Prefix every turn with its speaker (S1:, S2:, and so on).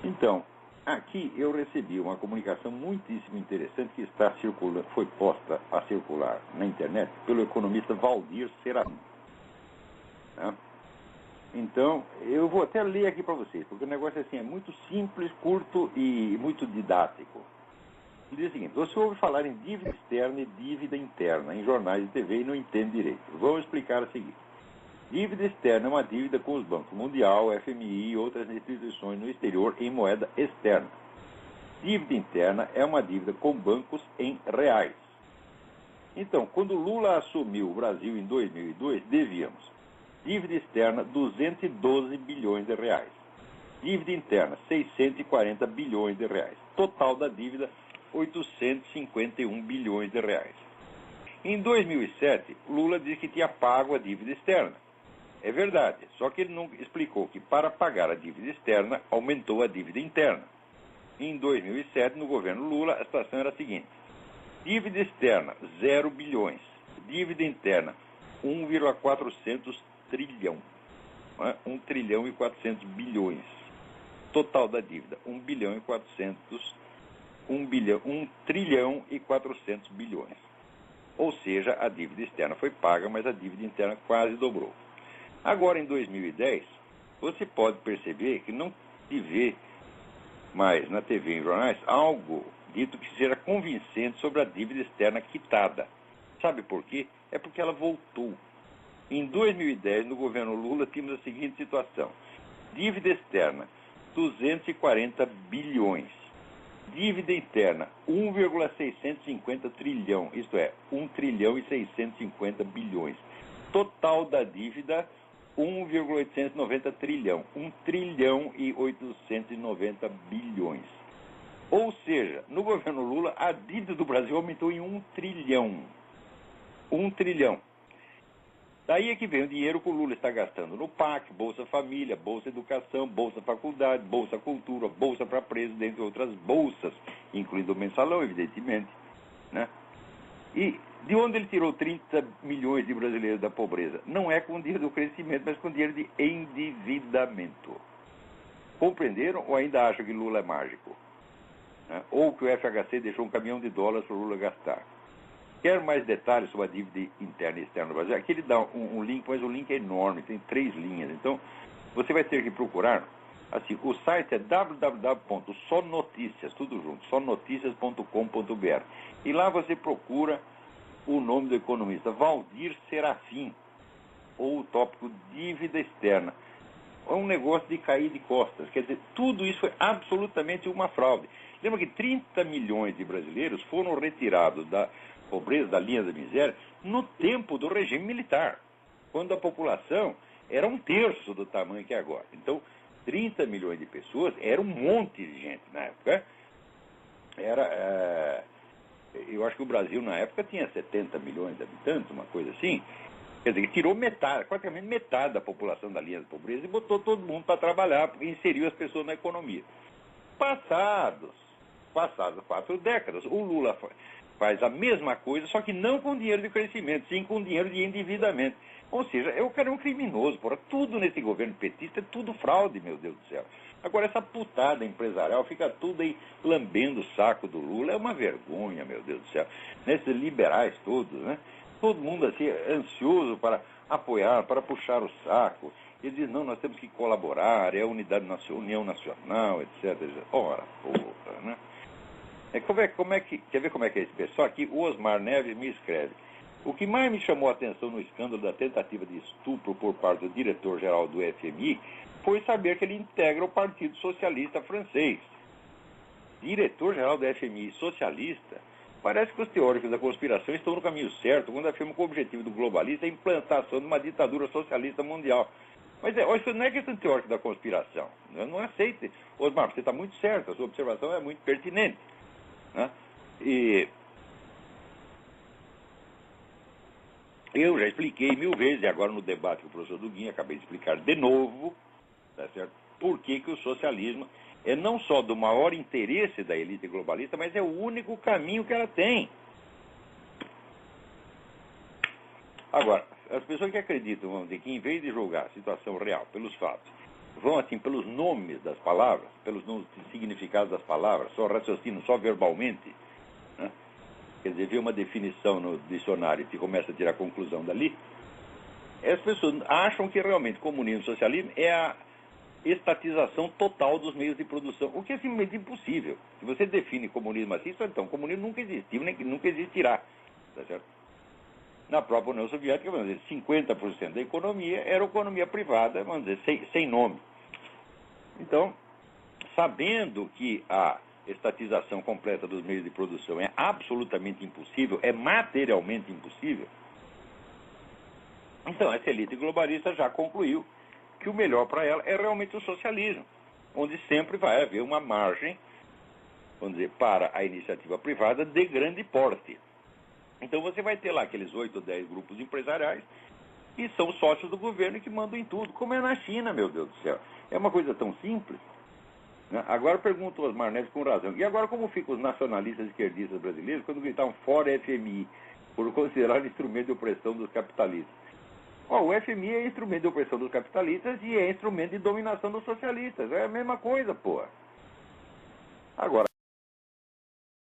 S1: Então, aqui eu recebi uma comunicação muitíssimo interessante que está circulando, foi posta a circular na internet pelo economista Valdir Serafim. Né? Então, eu vou até ler aqui para vocês, porque o negócio assim, é muito simples, curto e muito didático. Ele diz o seguinte: você ouve falar em dívida externa e dívida interna em jornais de TV e não entende direito. Vou explicar a seguir. Dívida externa é uma dívida com os bancos Mundial, FMI e outras instituições no exterior em moeda externa. Dívida interna é uma dívida com bancos em reais. Então, quando Lula assumiu o Brasil em 2002, devíamos dívida externa 212 bilhões de reais. Dívida interna 640 bilhões de reais. Total da dívida 851 bilhões de reais. Em 2007, Lula disse que tinha pago a dívida externa. É verdade, só que ele não explicou que para pagar a dívida externa, aumentou a dívida interna. Em 2007, no governo Lula, a situação era a seguinte: dívida externa, 0 bilhões. Dívida interna, 1,400 trilhão. 1 trilhão e 400 bilhões. Total da dívida, 1 trilhão e 400 bilhões. Ou seja, a dívida externa foi paga, mas a dívida interna quase dobrou. Agora, em 2010, você pode perceber que não se vê mais na TV e em jornais algo dito que seja convincente sobre a dívida externa quitada. Sabe por quê? É porque ela voltou. Em 2010, no governo Lula, tínhamos a seguinte situação: dívida externa, 240 bilhões. Dívida interna, 1,650 trilhão, isto é, 1 trilhão e 650 bilhões. Total da dívida, 1,890 trilhão, 1 trilhão e 890 bilhões. Ou seja, no governo Lula, a dívida do Brasil aumentou em 1 trilhão. 1 trilhão. Daí é que vem o dinheiro que o Lula está gastando no PAC, Bolsa Família, Bolsa Educação, Bolsa Faculdade, Bolsa Cultura, Bolsa para Presos, dentre outras bolsas, incluindo o mensalão, evidentemente. Né? E de onde ele tirou 30 milhões de brasileiros da pobreza? Não é com dinheiro do crescimento, mas com dinheiro de endividamento. Compreenderam ou ainda acham que Lula é mágico? Né? Ou que o FHC deixou um caminhão de dólares para o Lula gastar? Quer mais detalhes sobre a dívida interna e externa do Brasil? Aqui ele dá um link, mas o link é enorme, tem 3 linhas. Então, você vai ter que procurar. Assim, o site é www.sonoticias, tudo junto, sonoticias.com.br. E lá você procura o nome do economista Valdir Serafim, ou o tópico dívida externa. É um negócio de cair de costas. Quer dizer, tudo isso foi absolutamente uma fraude. Lembra que 30 milhões de brasileiros foram retirados da pobreza, da linha da miséria, no tempo do regime militar, quando a população era 1/3 do tamanho que é agora. Então, 30 milhões de pessoas era um monte de gente na época. Eu acho que o Brasil, na época, tinha 70 milhões de habitantes, uma coisa assim. Quer dizer, que tirou metade, praticamente metade da população da linha da pobreza e botou todo mundo para trabalhar, porque inseriu as pessoas na economia. Passadas 4 décadas, o Lula faz a mesma coisa, só que não com dinheiro de crescimento, sim com dinheiro de endividamento. Ou seja, o cara é um criminoso, porra. Tudo nesse governo petista é tudo fraude, meu Deus do céu. Agora, essa putada empresarial fica tudo aí lambendo o saco do Lula. É uma vergonha, meu Deus do céu. Esses liberais todos, né? Todo mundo assim, ansioso para apoiar, para puxar o saco. Ele diz, não, nós temos que colaborar, é a unidade nacional, união nacional, etc. Ora, porra, né? Quer ver como é que é esse pessoal? Aqui, o Osmar Neves me escreve: o que mais me chamou a atenção no escândalo da tentativa de estupro por parte do diretor-geral do FMI foi saber que ele integra o Partido Socialista Francês. Diretor-geral do FMI socialista? Parece que os teóricos da conspiração estão no caminho certo quando afirmam que o objetivo do globalista é a implantação de uma ditadura socialista mundial. Mas isso não é questão teórica da conspiração. Eu não aceito. Osmar, você está muito certo, a sua observação é muito pertinente. Né? E eu já expliquei 1000 vezes, e agora no debate com o professor Duguinha, acabei de explicar de novo, tá certo? Por que o socialismo é não só do maior interesse da elite globalista, mas é o único caminho que ela tem. Agora, as pessoas que acreditam, vamos dizer, que em vez de julgar a situação real pelos fatos, vão assim pelos nomes das palavras, pelos significados das palavras, só raciocinam, só verbalmente, né? Quer dizer, vê uma definição no dicionário e começa a tirar conclusão dali, as pessoas acham que realmente comunismo e socialismo é a estatização total dos meios de produção, o que é simplesmente impossível. Se você define comunismo assim, então o comunismo nunca existiu, nem nunca existirá. Tá certo? Na própria União Soviética, vamos dizer, 50% da economia era economia privada, vamos dizer, sem nome. Então, sabendo que a estatização completa dos meios de produção é absolutamente impossível, é materialmente impossível, então essa elite globalista já concluiu que o melhor para ela é realmente o socialismo, onde sempre vai haver uma margem, vamos dizer, para a iniciativa privada de grande porte. Então você vai ter lá aqueles 8 ou 10 grupos empresariais que são sócios do governo e que mandam em tudo, como é na China, meu Deus do céu. É uma coisa tão simples. Né? Agora pergunta o Osmar Neves com razão. E agora como ficam os nacionalistas esquerdistas brasileiros quando gritavam fora FMI, por considerar instrumento de opressão dos capitalistas? O FMI é instrumento de opressão dos capitalistas e é instrumento de dominação dos socialistas. É a mesma coisa, porra. Agora,